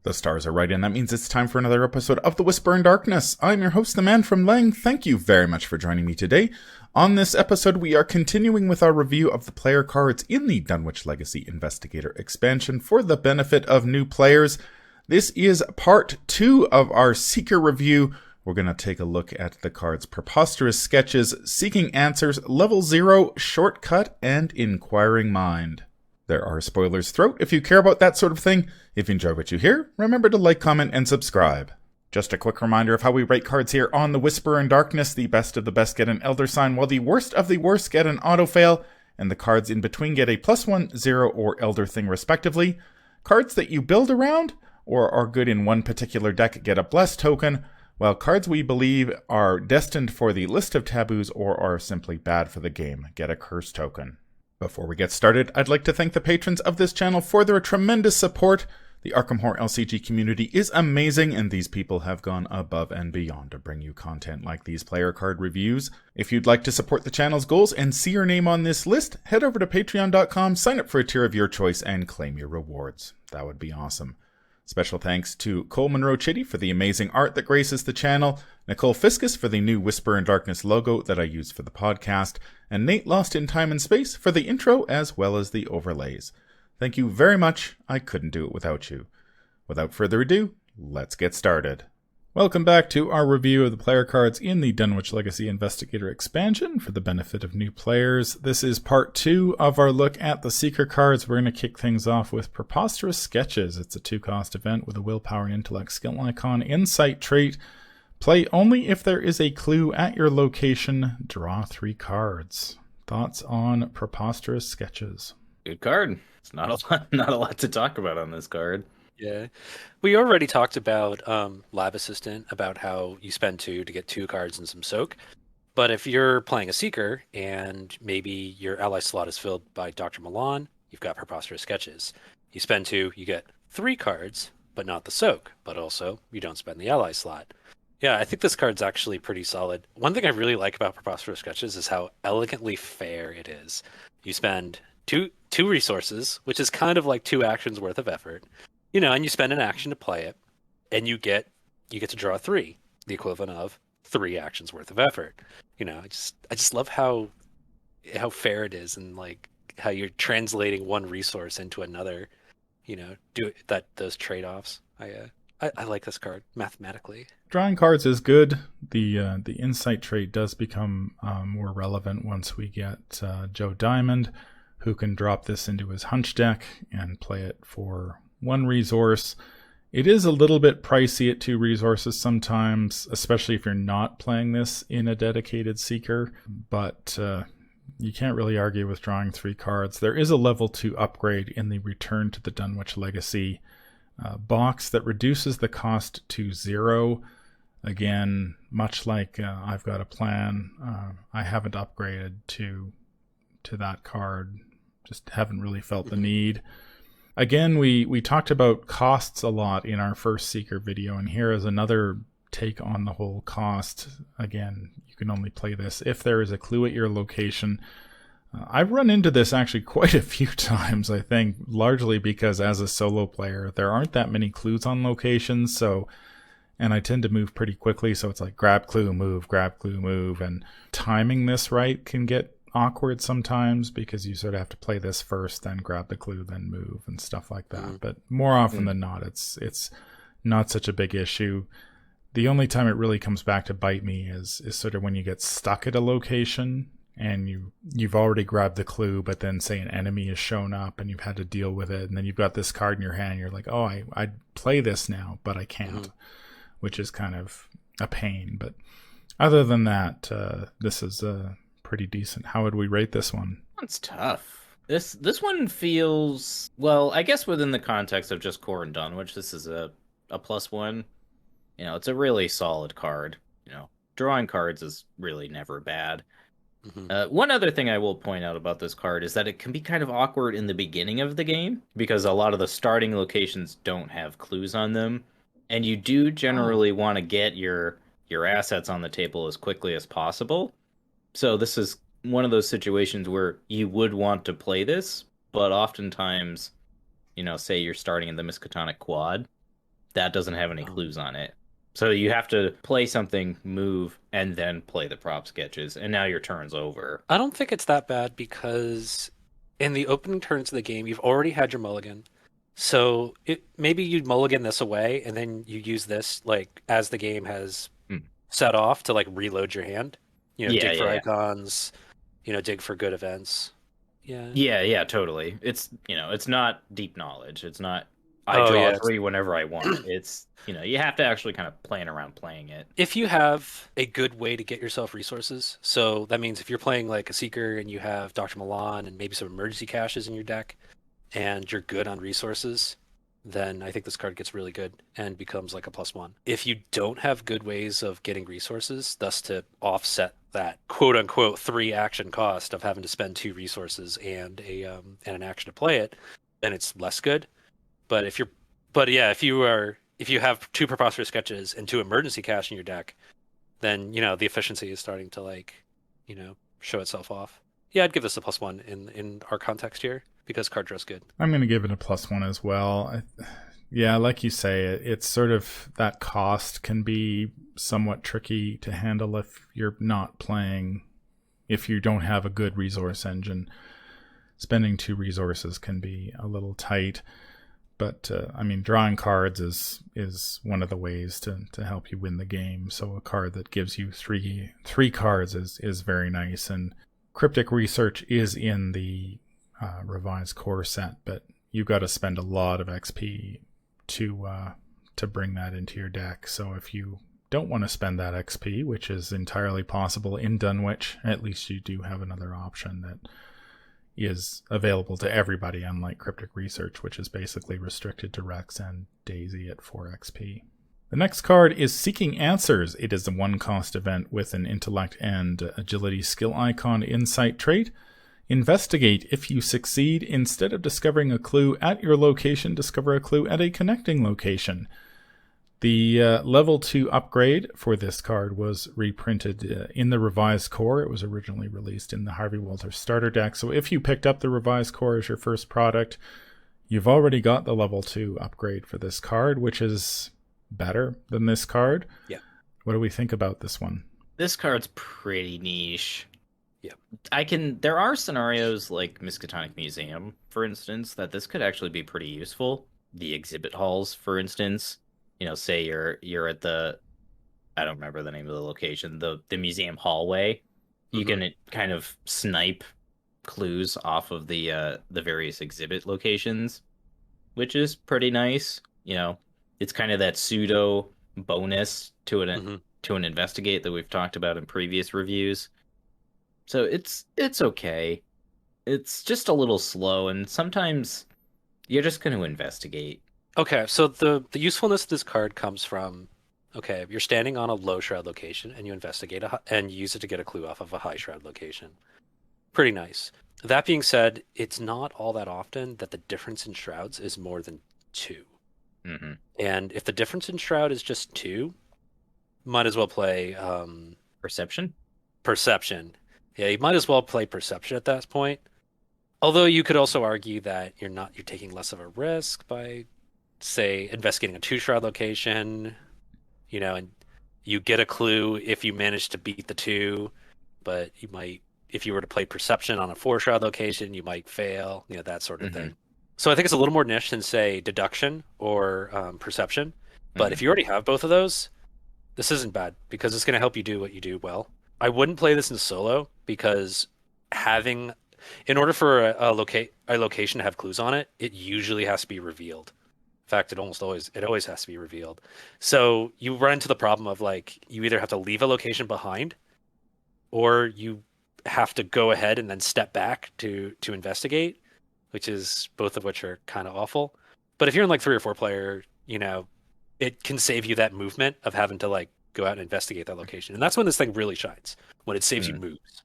The stars are right, and that means it's time for another episode of The Whisper in Darkness. I'm your host, the Manfromleng. Thank you very much for joining me today. On this episode, we are continuing with our review of the player cards in the Dunwich Legacy Investigator Expansion for the benefit of new players. This is part 2 of our Seeker review. We're going to take a look at the cards Preposterous Sketches, Seeking Answers, Level 0, Shortcut, and Inquiring Mind. There are spoilers throughout if you care about that sort of thing. If you enjoy what you hear, remember to like, comment, and subscribe. Just a quick reminder of how we rate cards here on The Whisper in Darkness. The best of the best get an Elder Sign, while the worst of the worst get an Auto-Fail, and the cards in between get a +1, 0, or Elder Thing respectively. Cards that you build around, or are good in one particular deck, get a Bless token, while cards we believe are destined for the list of taboos or are simply bad for the game get a Curse token. Before we get started, I'd like to thank the patrons of this channel for their tremendous support. The Arkham Horror LCG community is amazing, and these people have gone above and beyond to bring you content like these player card reviews. If you'd like to support the channel's goals and see your name on this list, head over to patreon.com, sign up for a tier of your choice, and claim your rewards. That would be awesome. Special thanks to Cole Monroe Chitty for the amazing art that graces the channel, Nicole Fiscus for the new Whisper in Darkness logo that I use for the podcast, and Nate Lost in Time and Space for the intro as well as the overlays. Thank you very much. I couldn't do it without you. Without further ado, let's get started. Welcome back to our review of the player cards in the Dunwich Legacy Investigator Expansion for the benefit of new players. This is part 2 of our look at the Seeker cards. We're going to kick things off with Preposterous Sketches. It's a 2-cost event with a Willpower and Intellect skill icon, Insight trait. Play only if there is a clue at your location. Draw 3 cards. Thoughts on Preposterous Sketches? Good card. It's not a lot to talk about on this card. Yeah, we already talked about Lab Assistant, about how you spend 2 to get 2 cards and some soak. But if you're playing a Seeker and maybe your ally slot is filled by Dr. Milan, you've got Preposterous Sketches. You spend 2, you get 3 cards, but not the soak. But also, you don't spend the ally slot. Yeah, I think this card's actually pretty solid. One thing I really like about Preposterous Sketches is how elegantly fair it is. You spend two resources, which is kind of like 2 actions worth of effort. You know, and you spend an action to play it, and you get to draw 3, the equivalent of 3 actions worth of effort. You know, I just love how fair it is, and like how you're translating one resource into another. You know, those trade-offs. I like this card mathematically. Drawing cards is good. The Insight trait does become more relevant once we get Joe Diamond, who can drop this into his Hunch deck and play it for 1 resource. It is a little bit pricey at 2 resources sometimes, especially if you're not playing this in a dedicated Seeker, but you can't really argue with drawing 3 cards. There is a level 2 upgrade in the Return to the Dunwich Legacy box that reduces the cost to 0. Again, much like I've Got a Plan, I haven't upgraded to that card, just haven't really felt the need. Again, we talked about costs a lot in our first Seeker video, and here is another take on the whole cost. Again, you can only play this if there is a clue at your location. I've run into this actually quite a few times, I think, largely because as a solo player, there aren't that many clues on locations, and I tend to move pretty quickly, so it's like grab clue, move, and timing this right can get awkward sometimes because you sort of have to play this first, then grab the clue, then move and stuff like that. But more often than not, it's not such a big issue. The only time it really comes back to bite me is sort of when you get stuck at a location and you've already grabbed the clue, but then say an enemy has shown up and you've had to deal with it, and then you've got this card in your hand, you're like, oh, I'd play this now, but I can't, which is kind of a pain. But other than that, this is pretty decent. How would we rate this one? It's tough. This one feels, well, I guess within the context of just Core and Dunwich, this is a +1. You know, it's a really solid card. You know, drawing cards is really never bad. One other thing I will point out about this card is that it can be kind of awkward in the beginning of the game because a lot of the starting locations don't have clues on them, and you do generally want to get your assets on the table as quickly as possible. So this is one of those situations where you would want to play this, but oftentimes, you know, say you're starting in the Miskatonic Quad, that doesn't have any clues on it. So you have to play something, move, and then play the prop sketches, and now your turn's over. I don't think it's that bad because in the opening turns of the game, you've already had your mulligan. So maybe you mulligan this away, and then you use this like as the game has set off to like reload your hand. Dig for icons, dig for good events. Yeah, totally. It's it's not deep knowledge. It's not I draw 3 whenever I want. It's you have to actually kind of plan around playing it. If you have a good way to get yourself resources, so that means if you're playing like a Seeker and you have Dr. Milan and maybe some emergency caches in your deck, and you're good on resources, then I think this card gets really good and becomes like a +1. If you don't have good ways of getting resources, thus to offset that quote unquote 3 action cost of having to spend 2 resources and an action to play it, then it's less good. But if you have 2 Preposterous Sketches and 2 emergency cache in your deck, then the efficiency is starting to show itself off. Yeah, I'd give this a +1 in our context here because card draw is good. I'm going to give it a +1 as well. Yeah, like you say, it's sort of that cost can be somewhat tricky to handle if you're not playing, if you don't have a good resource engine. Spending 2 resources can be a little tight. But, drawing cards is one of the ways to help you win the game. So a card that gives you three cards is very nice. And Cryptic Research is in the revised core set, but you've got to spend a lot of XP to bring that into your deck. So if you don't want to spend that XP, which is entirely possible in Dunwich, at least you do have another option that is available to everybody, unlike Cryptic Research, which is basically restricted to Rex and Daisy at 4 XP. The next card is Seeking Answers. It is a 1-cost event with an Intellect and Agility skill icon insight trait. Investigate. If you succeed, instead of discovering a clue at your location, discover a clue at a connecting location. The level 2 upgrade for this card was reprinted in the revised core. It was originally released in the Harvey Walter starter deck. So if you picked up the revised core as your first product, you've already got the level 2 upgrade for this card, which is better than this card. Yeah. What do we think about this one? This card's pretty niche. Yeah. There are scenarios like Miskatonic Museum, for instance, that this could actually be pretty useful. The exhibit halls, for instance. Say you're at the, I don't remember the name of the location, the museum hallway. You can kind of snipe clues off of the various exhibit locations, which is pretty nice. It's kind of that pseudo bonus to an investigate that we've talked about in previous reviews. So it's okay. It's just a little slow, and sometimes you're just going to investigate. Okay, so the usefulness of this card comes from, you're standing on a low shroud location and you investigate and use it to get a clue off of a high shroud location. Pretty nice. That being said, it's not all that often that the difference in shrouds is more than 2. Mm-hmm. And if the difference in shroud is just 2, might as well play Perception. Yeah, you might as well play Perception at that point. Although you could also argue that you're taking less of a risk by, say, investigating a 2-shroud location, and you get a clue if you manage to beat the 2, but you might, if you were to play Perception on a 4-shroud location, you might fail, that sort of thing. So I think it's a little more niche than, say, Deduction or Perception. But if you already have both of those, this isn't bad because it's going to help you do what you do well. I wouldn't play this in solo because in order for a location to have clues on it, it usually has to be revealed. In fact, it always has to be revealed. So you run into the problem of you either have to leave a location behind, or you have to go ahead and then step back to investigate, both of which are kind of awful. But if you're in 3 or 4 player, it can save you that movement of having to go out and investigate that location, and that's when this thing really shines, when it saves you moves.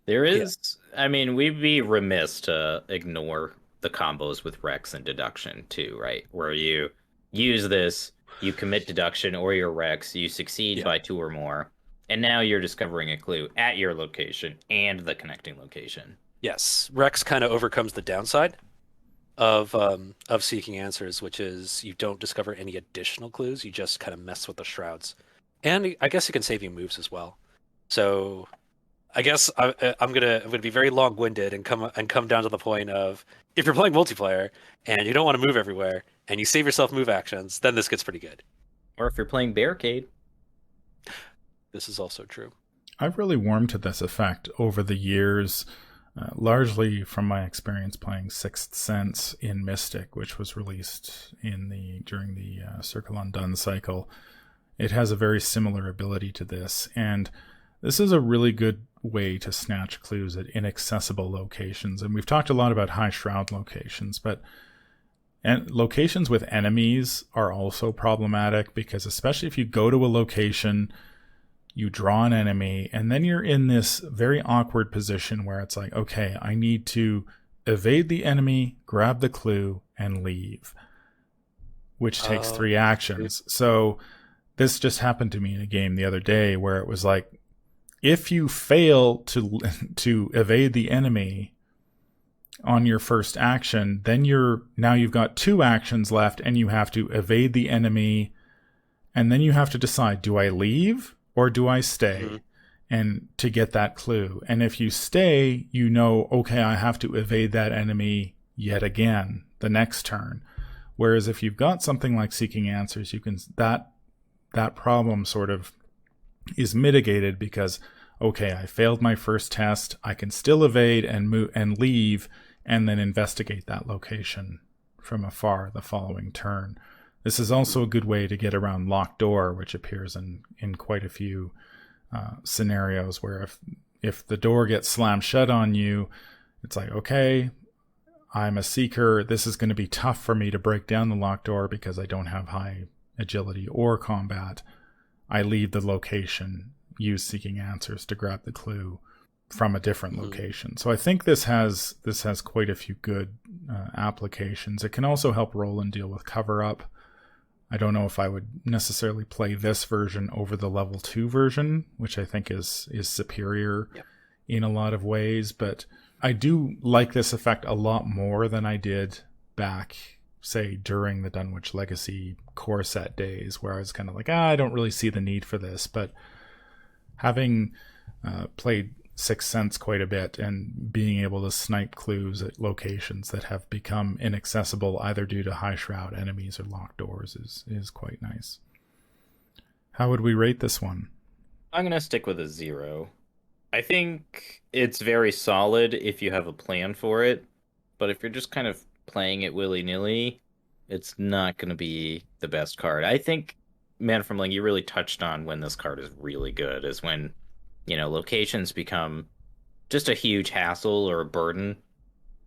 There is, we'd be remiss to ignore the combos with Rex and Deduction too, right? Where you use this, you commit Deduction or your Rex, you succeed by 2 or more, and now you're discovering a clue at your location and the connecting location. Yes, Rex kind of overcomes the downside, of Seeking Answers, which is you don't discover any additional clues. You just kind of mess with the shrouds, and I guess it can save you moves as well. So I guess I'm gonna be very long-winded and come down to the point of if you're playing multiplayer and you don't want to move everywhere and you save yourself move actions, then this gets pretty good. Or if you're playing Barricade. This is also true. I've really warmed to this effect over the years, largely from my experience playing Sixth Sense in Mystic, which was released during the Circle Undone cycle. It has a very similar ability to this, and this is a really good way to snatch clues at inaccessible locations. And we've talked a lot about high shroud locations, and locations with enemies are also problematic, because especially if you go to a location, you draw an enemy, and then you're in this very awkward position where it's like, okay, I need to evade the enemy, grab the clue, and leave, which takes 3 actions. So this just happened to me in a game the other day where it was like, if you fail to evade the enemy on your first action, then you've got 2 actions left, and you have to evade the enemy, and then you have to decide, do I leave or do I stay? And to get that clue. And if you stay, okay, I have to evade that enemy yet again the next turn. Whereas if you've got something like Seeking Answers, you can that problem sort of is mitigated, because okay, I failed my first test, I can still evade and move and leave, and then investigate that location from afar the following turn. This is also a good way to get around Locked Door, which appears in quite a few scenarios where if the door gets slammed shut on you, it's like, okay, I'm a seeker, this is going to be tough for me to break down the locked door because I don't have high agility or combat. I leave the location, use Seeking Answers to grab the clue from a different location. So I think this has quite a few good applications. It can also help Roland deal with cover up. I don't know if I would necessarily play this version over the level 2 version, which I think is superior in a lot of ways, but I do like this effect a lot more than I did back, say, during the Dunwich Legacy core set days, where I was kind of like, I don't really see the need for this. But having played Sixth Sense quite a bit and being able to snipe clues at locations that have become inaccessible either due to high shroud enemies or locked doors is quite nice. How would we rate this one? I'm going to stick with a 0. I think it's very solid if you have a plan for it, but if you're just kind of playing it willy-nilly, it's not going to be the best card. I think, Manfromleng, you really touched on when this card is really good, is when, locations become just a huge hassle or a burden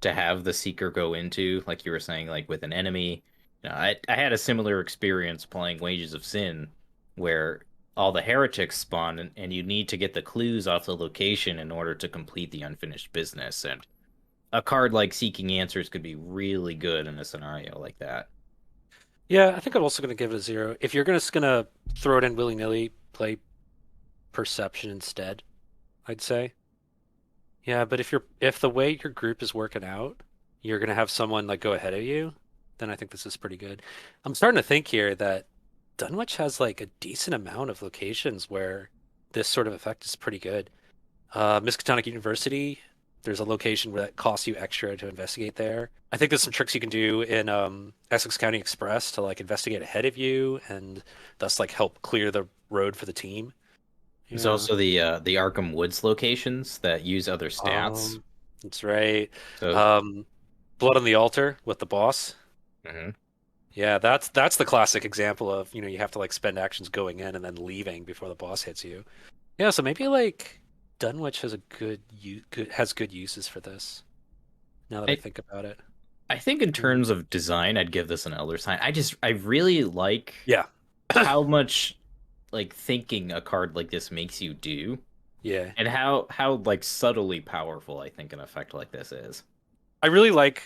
to have the Seeker go into, like you were saying, like with an enemy. I had a similar experience playing Wages of Sin, where all the heretics spawn, and you need to get the clues off the location in order to complete the unfinished business. And a card like Seeking Answers could be really good in a scenario like that. Yeah, I think I'm also going to give it a 0. If you're just going to throw it in willy-nilly, play Perception instead, I'd say. Yeah, but if the way your group is working out, you're going to have someone like go ahead of you, then I think this is pretty good. I'm starting to think here that Dunwich has like a decent amount of locations where this sort of effect is pretty good. Miskatonic University, there's a location that costs you extra to investigate there. I think there's some tricks you can do in Essex County Express to like investigate ahead of you and thus like help clear the road for the team. There's also the Arkham Woods locations that use other stats. That's right. So, Blood on the Altar with the boss. mhm. Yeah, that's the classic example of, you have to like spend actions going in and then leaving before the boss hits you. Yeah, so maybe like Dunwich has good uses for this. Now that I think about it. I think in terms of design, I'd give this an Elder Sign. I really like how much like thinking a card like this makes you do. Yeah. And how like subtly powerful I think an effect like this is. I really like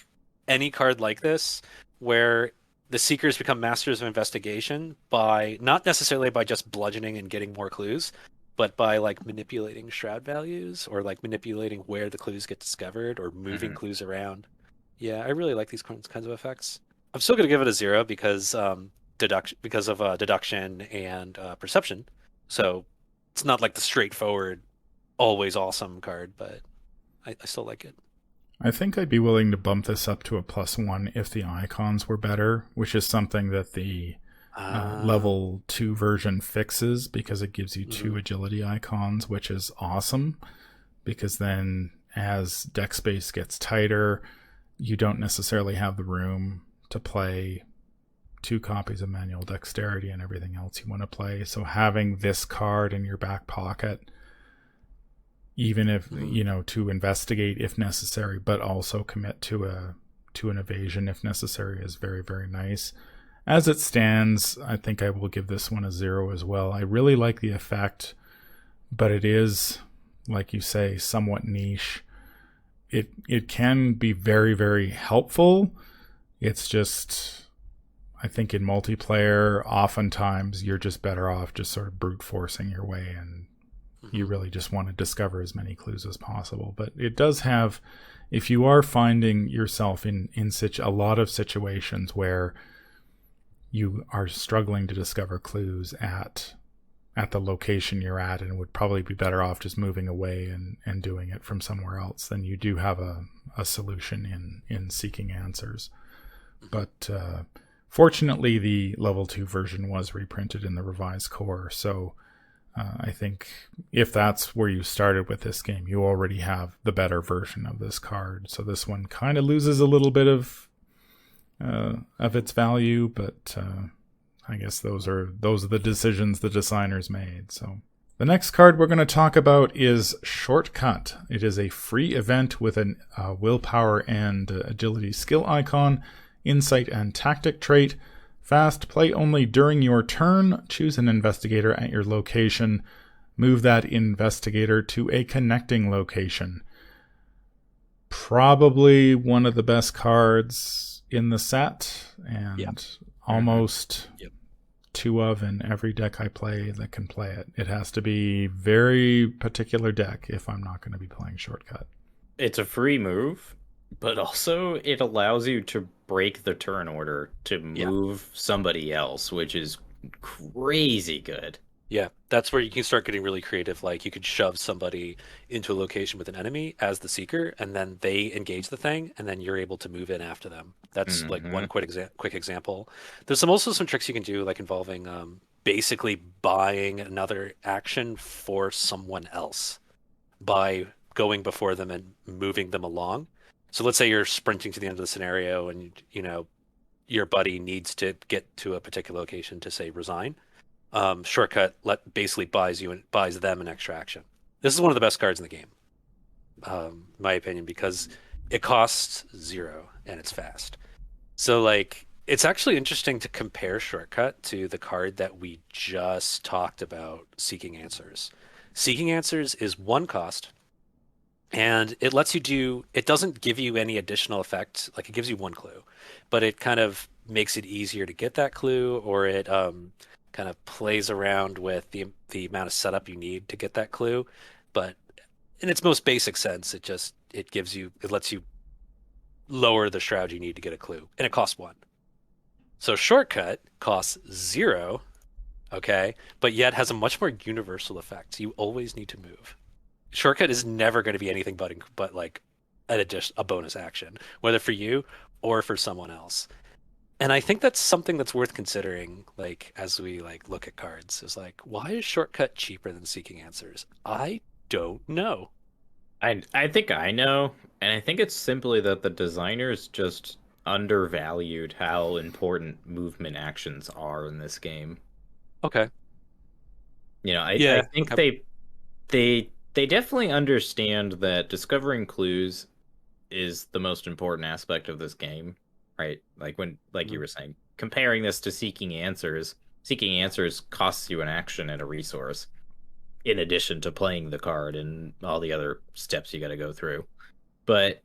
any card like this where the Seekers become masters of investigation by not necessarily by just bludgeoning and getting more clues, but by like manipulating shroud values or like manipulating where the clues get discovered or moving clues around. Yeah, I really like these kinds of effects. I'm still gonna give it a 0 because deduction and perception. So it's not like the straightforward, always awesome card, but I still like it. I think I'd be willing to bump this up to a +1 if the icons were better, which is something that the level 2 version fixes, because it gives you 2 agility icons, which is awesome, because then as deck space gets tighter, you don't necessarily have the room to play 2 copies of manual dexterity and everything else you want to play. So having this card in your back pocket, even if to investigate if necessary, but also commit to an evasion if necessary, is very, very nice. As it stands, I think I will give this one a 0 as well. I really like the effect, but it is, like you say, somewhat niche. It can be very, very helpful. It's just, I think in multiplayer, oftentimes you're just better off just sort of brute forcing your way, and you really just want to discover as many clues as possible. But it does have, if you are finding yourself in a lot of situations where you are struggling to discover clues at the location you're at, and would probably be better off just moving away and doing it from somewhere else, then you do have a solution in seeking answers. But fortunately, the level 2 version was reprinted in the revised core, so I think if that's where you started with this game, you already have the better version of this card. So this one kind of loses a little bit of its value, but I guess those are the decisions the designers made. So the next card we're going to talk about is Shortcut. It is a free event with a willpower and agility skill icon, insight and tactic trait. Fast, play only during your turn. Choose an investigator at your location. Move that investigator to a connecting location. Probably one of the best cards in the set, and almost 2 of in every deck I play that can play it. It has to be very particular deck if I'm not going to be playing Shortcut. It's a free move, but also it allows you to break the turn order to move somebody else, which is crazy good. Yeah, that's where you can start getting really creative. Like you could shove somebody into a location with an enemy as the seeker, and then they engage the thing, and then you're able to move in after them. That's like one quick example. There's also some tricks you can do, like involving basically buying another action for someone else by going before them and moving them along. So let's say you're sprinting to the end of the scenario, and your buddy needs to get to a particular location to, say, resign. Shortcut basically buys them an extra action. This is one of the best cards in the game, in my opinion, because it costs 0 and it's fast. So like, it's actually interesting to compare Shortcut to the card that we just talked about, Seeking Answers. Seeking Answers is 1 cost, and it doesn't give you any additional effect. Like, it gives you 1 clue, but it kind of makes it easier to get that clue, or it kind of plays around with the amount of setup you need to get that clue. But in its most basic sense, it lets you lower the shroud you need to get a clue, and it costs 1. So Shortcut costs 0, okay, but yet has a much more universal effect. You always need to move. Shortcut is never going to be anything but like a bonus action, whether for you or for someone else. And I think that's something that's worth considering, like, as we like look at cards, is like, why is Shortcut cheaper than Seeking Answers? I don't know. I think I know, and I think it's simply that the designers just undervalued how important movement actions are in this game. Okay. I think they definitely understand that discovering clues is the most important aspect of this game, right? Like you were saying, comparing this to Seeking Answers costs you an action and a resource, in addition to playing the card and all the other steps you got to go through. But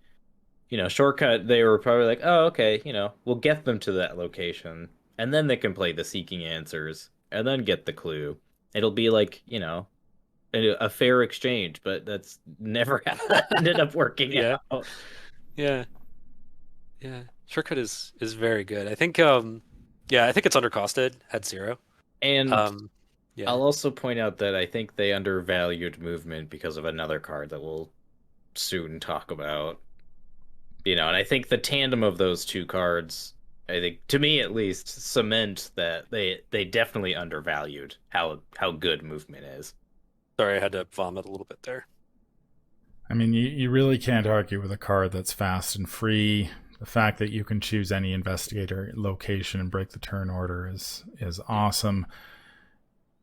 Shortcut, they were probably like, oh, okay, we'll get them to that location, and then they can play the Seeking Answers, and then get the clue. It'll be like, a fair exchange, but that's never ended up working out. Yeah. Yeah, shortcut is very good. I think I think it's undercosted at 0. And Yeah. I'll also point out that I think they undervalued movement because of another card that we'll soon talk about. And I think the tandem of those two cards, I think, to me at least, cement that they definitely undervalued how good movement is. Sorry, I had to vomit a little bit there. I mean, you really can't argue with a card that's fast and free. The fact that you can choose any investigator location and break the turn order is awesome.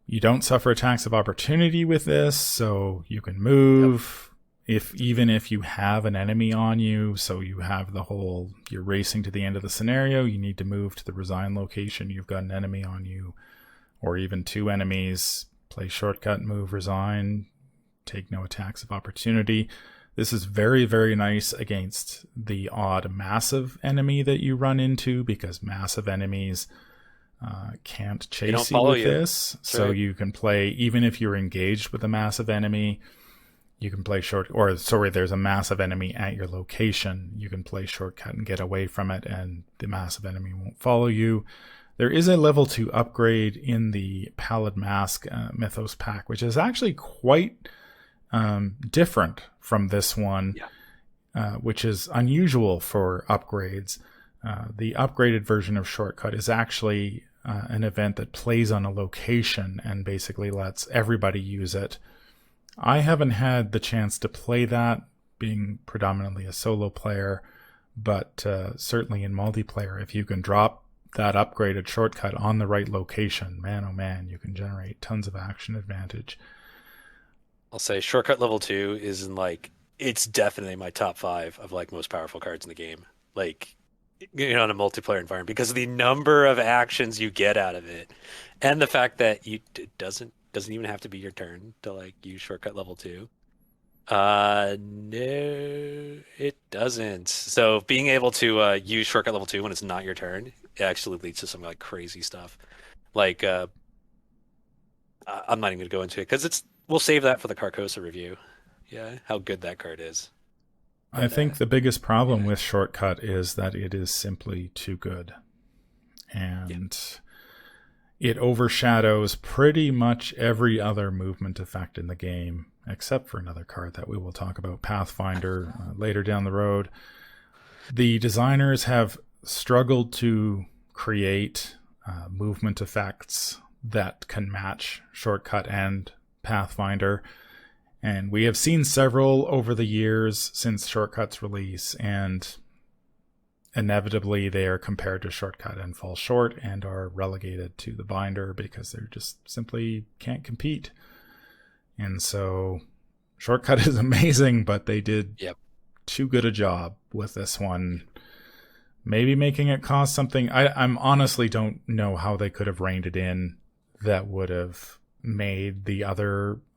You don't suffer attacks of opportunity with this, so you can move even if you have an enemy on you. So you have you're racing to the end of the scenario, you need to move to the resign location, you've got an enemy on you, or even two enemies, play shortcut, move, resign, take no attacks of opportunity. This is very, very nice against the odd massive enemy that you run into, because massive enemies can't chase you with this. That's so right. You can play, even if you're engaged with a massive enemy, you can play there's a massive enemy at your location. You can play shortcut and get away from it, and the massive enemy won't follow you. There is a level 2 upgrade in the Pallid Mask Mythos pack, which is actually quite different from this one, which is unusual for upgrades. The upgraded version of Shortcut is actually an event that plays on a location and basically lets everybody use it. I haven't had the chance to play that, being predominantly a solo player, but certainly in multiplayer, if you can drop that upgraded Shortcut on the right location, man oh man, you can generate tons of action advantage. I'll say shortcut level 2 is it's definitely my top 5 of most powerful cards in the game. In a multiplayer environment, because of the number of actions you get out of it, and the fact that it doesn't even have to be your turn to use shortcut level 2. No, it doesn't. So being able to use shortcut level 2 when it's not your turn, it actually leads to some crazy stuff. I'm not even gonna go into it because we'll save that for the Carcosa review. Yeah, how good that card is. I think the biggest problem with Shortcut is that it is simply too good. And it overshadows pretty much every other movement effect in the game, except for another card that we will talk about, Pathfinder, later down the road. The designers have struggled to create movement effects that can match Shortcut and Pathfinder. And we have seen several over the years since Shortcut's release, and inevitably they are compared to Shortcut and fall short and are relegated to the binder because they just simply can't compete. And so Shortcut is amazing, but they did too good a job with this one. Maybe making it cost something. I'm honestly don't know how they could have reined it in that would have made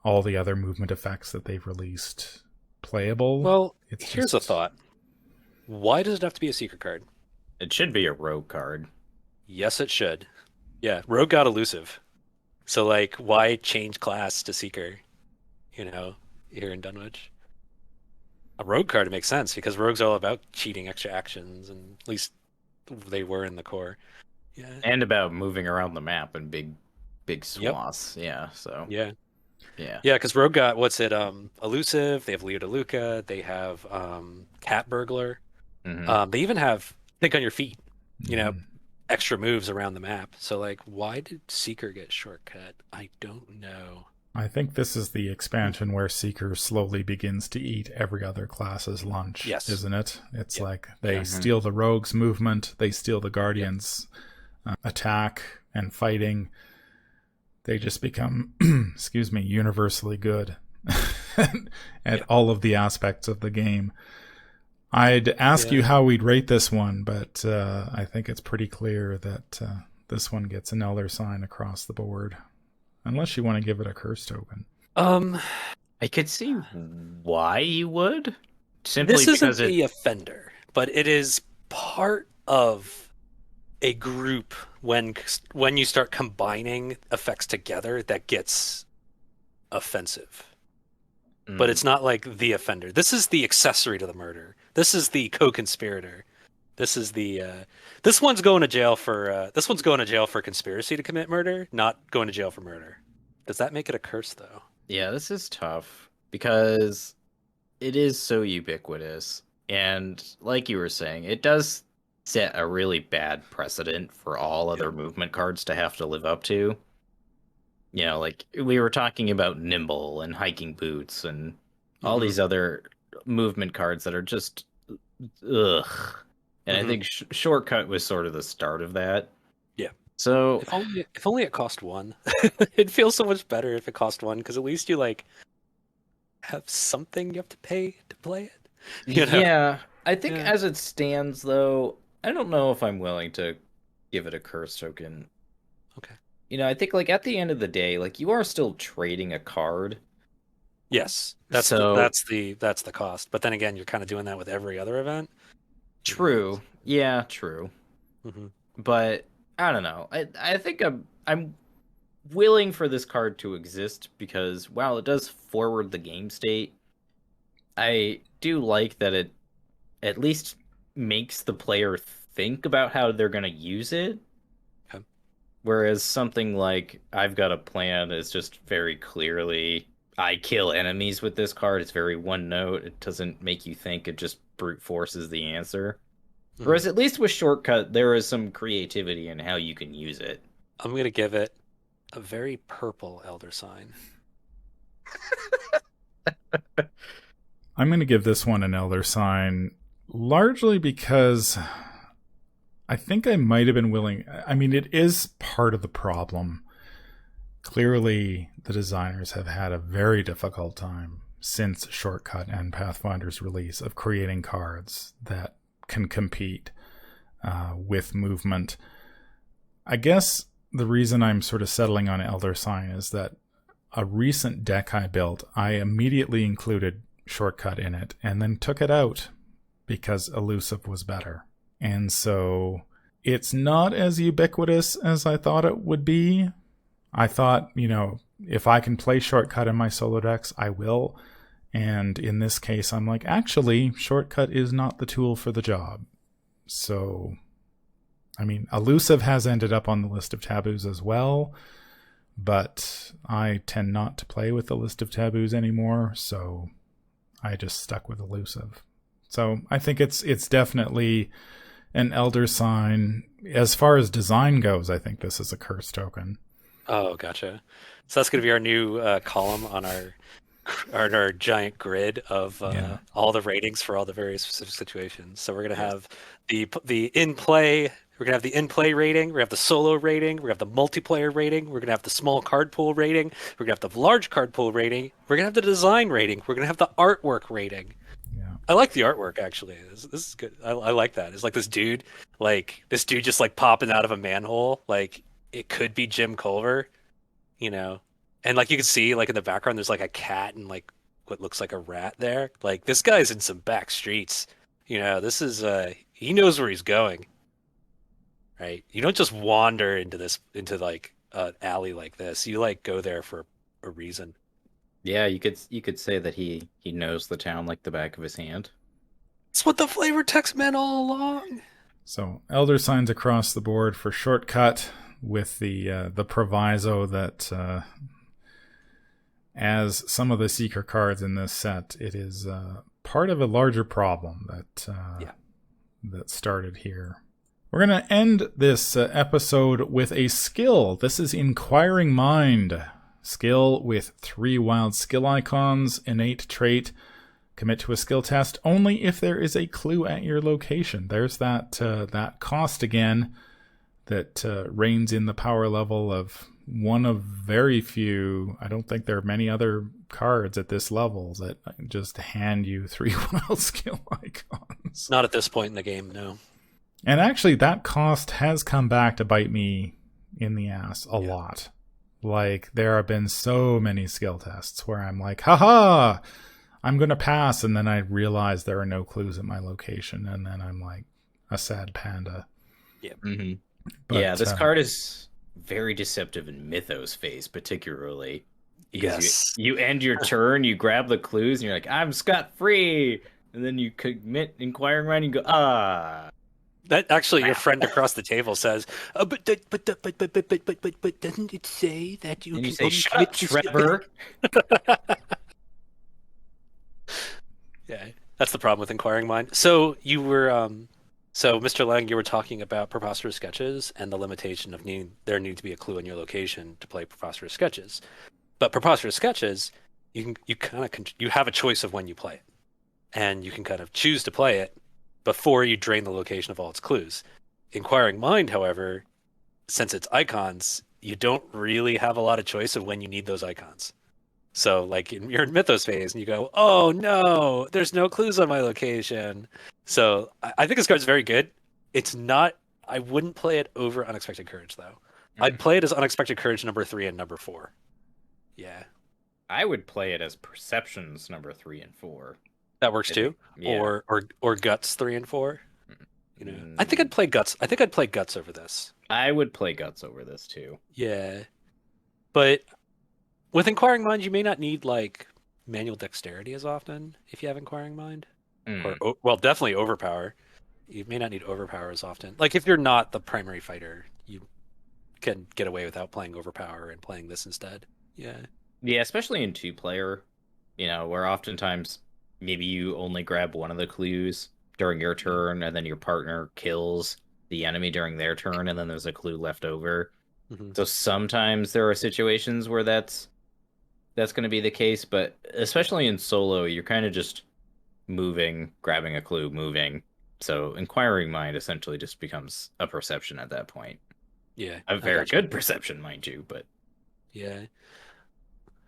all the other movement effects that they've released playable. Well, here's a thought. Why does it have to be a secret card? It should be a rogue card. Yes, it should. Yeah, rogue got elusive. So why change class to seeker? Here in Dunwich. A rogue card makes sense because rogue's all about cheating extra actions, and at least they were in the core. Yeah. And about moving around the map in big swaths. Yep. Yeah, so. Yeah. Yeah, because rogue got, elusive, they have Leo DeLuca, they have Cat Burglar. Mm-hmm. They even have Think on Your Feet, extra moves around the map. So why did Seeker get shortcut? I don't know. I think this is the expansion where Seeker slowly begins to eat every other class's lunch, isn't it? It's they steal the rogue's movement, they steal the guardian's attack and fighting. They just become, universally good at all of the aspects of the game. I'd ask you how we'd rate this one, but I think it's pretty clear that this one gets an Elder sign across the board. Unless you want to give it a curse token. I could see why you would. Simply this because isn't the offender, but it is part of a group when you start combining effects together that gets offensive. But it's not the offender. This is the accessory to the murder. This is the co-conspirator. This is the this one's going to jail for conspiracy to commit murder, not going to jail for murder. Does that make it a curse though? Yeah, this is tough because it is so ubiquitous. And like you were saying, it does set a really bad precedent for all other movement cards to have to live up to. You know, like we were talking about Nimble and Hiking Boots and all these other movement cards that are just ugh. And I think Shortcut was sort of the start of that. Yeah. So if only it cost one. It'd feel so much better if it cost one, because at least you like have something you have to pay to play it. You know? Yeah, I think as it stands, though, I don't know if I'm willing to give it a curse token. Okay. You know, I think like at the end of the day, like you are still trading a card. Yes, that's the cost. But then again, you're kind of doing that with every other event. True. Yeah, true. Mm-hmm. But I don't know. I think I'm willing for this card to exist because while it does forward the game state, I do like that it at least makes the player think about how they're going to use it. Okay. Whereas something like I've got a plan is just very clearly I kill enemies with this card. It's very one note. It doesn't make you think. It just brute forces the answer. Mm-hmm. Whereas at least with Shortcut, there is some creativity in how you can use it. I'm going to give it a very purple Elder Sign. I'm going to give this one an Elder Sign, largely because I think I might have been willing. I mean, it is part of the problem. Clearly, the designers have had a very difficult time since Shortcut and Pathfinder's release of creating cards that can compete with movement. I guess the reason I'm sort of settling on Elder Sign is that a recent deck I built, I immediately included Shortcut in it and then took it out because Elusive was better. And so it's not as ubiquitous as I thought it would be. I thought, you know, if I can play Shortcut in my solo decks, I will. And in this case, I'm like, actually, Shortcut is not the tool for the job. So, I mean, Elusive has ended up on the list of taboos as well, but I tend not to play with the list of taboos anymore, so I just stuck with Elusive. So I think it's definitely an Elder Sign. As far as design goes, I think this is a curse token. Oh, gotcha. So that's going to be our new column on our giant grid of all the ratings for all the various specific situations. So we're going to have the in-play. We're going to have the in-play rating. We're going to have the solo rating. We're going to have the multiplayer rating. We're going to have the small card pool rating. We're going to have the large card pool rating. We're going to have the design rating. We're going to have the artwork rating. Yeah. I like the artwork, actually. This is good. I like that. It's like this dude just like popping out of a manhole. Like, it could be Jim Culver, you know? And like you can see like in the background, there's like a cat and like what looks like a rat there. Like, this guy's in some back streets. You know, this is he knows where he's going. Right? You don't just wander into like an alley like this. You like go there for a reason. Yeah, you could say that he knows the town like the back of his hand. It's what the flavor text meant all along. So Elder Signs across the board for Shortcut, with the proviso that as some of the Seeker cards in this set, it is part of a larger problem that started here. We're going to end this episode with a skill. This is Inquiring Mind. Skill with 3 wild skill icons, innate trait. Commit to a skill test only if there is a clue at your location. There's that cost again that reigns in the power level of one of very few. I don't think there are many other cards at this level that just hand you 3 wild skill icons. Not at this point in the game, no. And actually, that cost has come back to bite me in the ass a lot. Like, there have been so many skill tests where I'm like, haha, I'm going to pass, and then I realize there are no clues at my location, and then I'm like a sad panda. Yeah. Mm-hmm. But, this card is very deceptive in Mythos phase, particularly. Because you end your turn, you grab the clues, and you're like, I'm scot-free! And then you commit Inquiring Mind, and you go, That actually, your friend across the table says, but doesn't it say that you And you can say, only "Shut commit up, to Trevor." Yeah, that's the problem with Inquiring Mind. So you were, so Mr. Lang, you were talking about Preposterous Sketches and the limitation of there needing to be a clue in your location to play Preposterous Sketches. But Preposterous Sketches, you have a choice of when you play it, and you can kind of choose to play it before you drain the location of all its clues. Inquiring Mind, however, since it's icons, you don't really have a lot of choice of when you need those icons. So, like, you're in Mythos phase, and you go, "Oh no, there's no clues on my location." So, I think this card's very good. It's not. I wouldn't play it over Unexpected Courage, though. I'd play it as Unexpected Courage number 3 and number 4. Yeah, I would play it as Perceptions number 3 and 4. that works too. Yeah. Or Guts 3 and 4. You know, I think I'd play Guts. I think I'd play Guts over this. I would play Guts over this too. Yeah, but with Inquiring Mind, you may not need like manual dexterity as often if you have Inquiring Mind, or well, definitely Overpower. You may not need Overpower as often. Like if you're not the primary fighter, you can get away without playing Overpower and playing this instead. Yeah. Yeah, especially in 2-player, where oftentimes maybe you only grab one of the clues during your turn, and then your partner kills the enemy during their turn, and then there's a clue left over. Mm-hmm. So sometimes there are situations where that's going to be the case, but especially in solo, you're kind of just moving, grabbing a clue, moving. So Inquiring Mind essentially just becomes a perception at that point. Yeah. A very good perception, mind you, but... Yeah.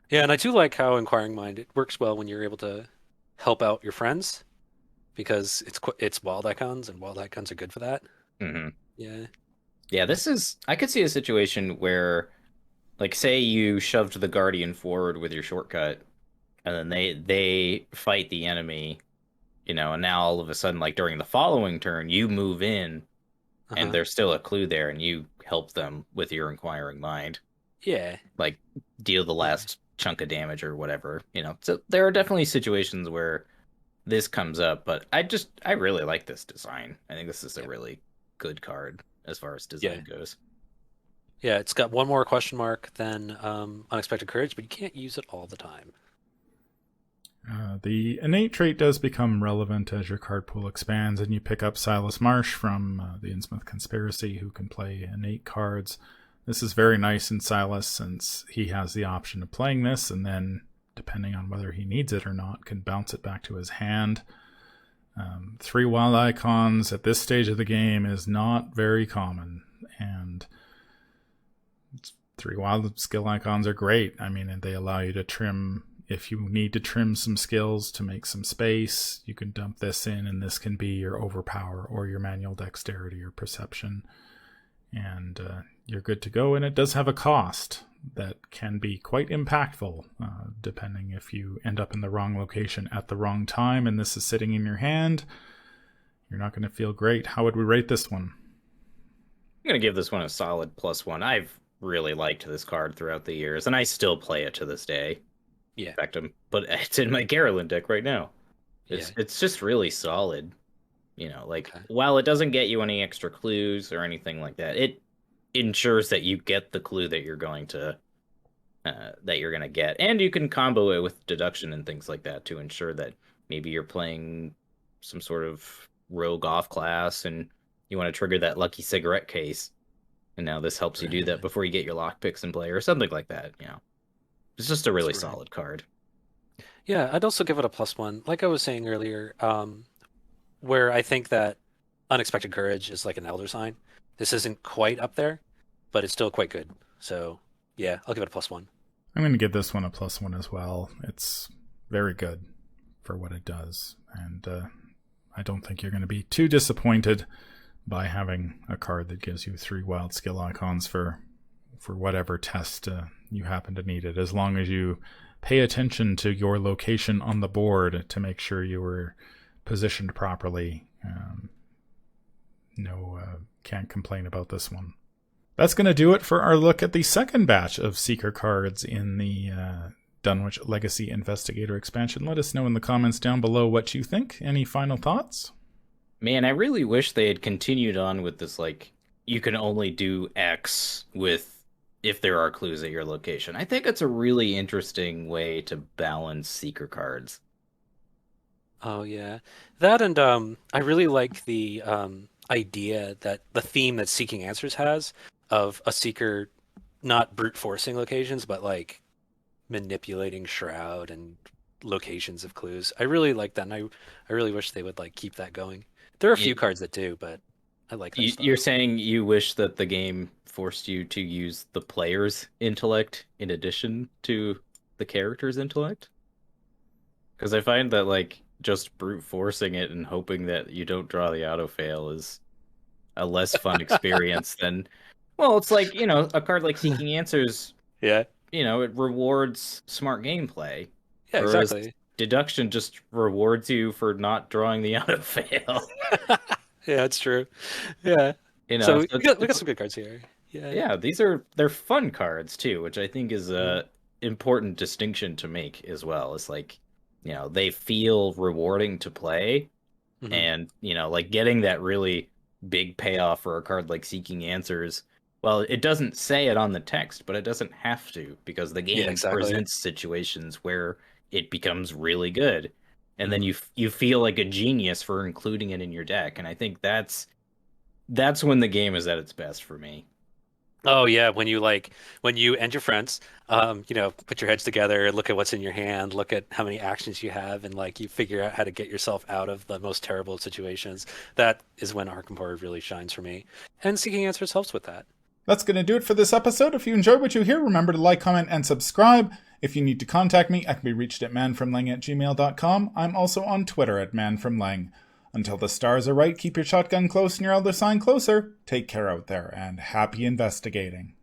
Yeah, and I do like how Inquiring Mind, it works well when you're able to help out your friends, because it's wild icons, and wild icons are good for that. Mm-hmm. Yeah. Yeah, I could see a situation where, like, say you shoved the Guardian forward with your shortcut, and then they fight the enemy, and now all of a sudden, like, during the following turn, you move in, and there's still a clue there, and you help them with your Inquiring Mind. Yeah. Like, deal the last chunk of damage or whatever, So there are definitely situations where this comes up, but I really like this design. I think this is a really good card as far as design goes. Yeah, it's got one more question mark than Unexpected Courage, but you can't use it all the time. The innate trait does become relevant as your card pool expands, and you pick up Silas Marsh from the Innsmouth Conspiracy, who can play innate cards. This is very nice in Silas, since he has the option of playing this, and then, depending on whether he needs it or not, can bounce it back to his hand. 3 wild icons at this stage of the game is not very common, and 3 wild skill icons are great. I mean, they allow you to trim, if you need to trim some skills to make some space, you can dump this in, and this can be your Overpower or your manual dexterity or perception, and you're good to go. And it does have a cost that can be quite impactful, depending if you end up in the wrong location at the wrong time and this is sitting in your hand. You're not going to feel great. How would we rate this one? I'm going to give this one a solid +1. I've really liked this card throughout the years, and I still play it to this day. Yeah. In fact, but it's in my Garland deck right now. It's just really solid. While it doesn't get you any extra clues or anything like that, it ensures that you get the clue that you're going to get, and you can combo it with deduction and things like that to ensure that maybe you're playing some sort of rogue off class and you want to trigger that lucky cigarette case, and now this helps you do that before you get your lockpicks in play or something like that. It's just a really solid card. Yeah, I'd also give it a +1. Like I was saying earlier, where I think that Unexpected Courage is like an elder sign. This isn't quite up there, but it's still quite good. So, yeah, I'll give it a +1. I'm going to give this one a +1 as well. It's very good for what it does, and I don't think you're going to be too disappointed by having a card that gives you 3 wild skill icons for whatever test you happen to need it, as long as you pay attention to your location on the board to make sure you were positioned properly. Can't complain about this one. That's going to do it for our look at the second batch of Seeker cards in the Dunwich Legacy Investigator Expansion. Let us know in the comments down below what you think. Any final thoughts? Man, I really wish they had continued on with this, like, you can only do X with if there are clues at your location. I think it's a really interesting way to balance seeker cards. Oh yeah, that and I really like the idea that the theme that Seeking Answers has of a seeker not brute forcing locations, but like manipulating shroud and locations of clues. I really like that, and I really wish they would like keep that going. There are a few You, cards that do, but I like that you're stuff. saying you wish that the game forced you to use the player's intellect in addition to the character's intellect? Because I find that, like, just brute forcing it and hoping that you don't draw the auto fail is a less fun experience than, well, it's like, a card like Seeking Answers, Yeah, it rewards smart gameplay, yeah, whereas exactly. deduction just rewards you for not drawing the auto fail. Yeah, it's true. Yeah. So So it's, we got it's some good cards here. Yeah. yeah, they're fun cards too, which I think is Mhm. a important distinction to make as well. It's like, they feel rewarding to play, Mhm. and like getting that really big payoff for a card like Seeking Answers. Well, it doesn't say it on the text, but it doesn't have to, because the Yeah, game exactly. presents situations where it becomes really good, and then Mhm. you feel like a genius for including it in your deck. And I think that's when the game is at its best for me. Oh yeah, when you and your friends, put your heads together, look at what's in your hand, look at how many actions you have, and like you figure out how to get yourself out of the most terrible situations. That is when Arkham Horror really shines for me, and Seeking Answers helps with that. That's going to do it for this episode. If you enjoyed what you hear, remember to like, comment, and subscribe. If you need to contact me, I can be reached at manfromleng@gmail.com. I'm also on Twitter at manfromleng. Until the stars are right, keep your shotgun close and your elder sign closer. Take care out there, and happy investigating.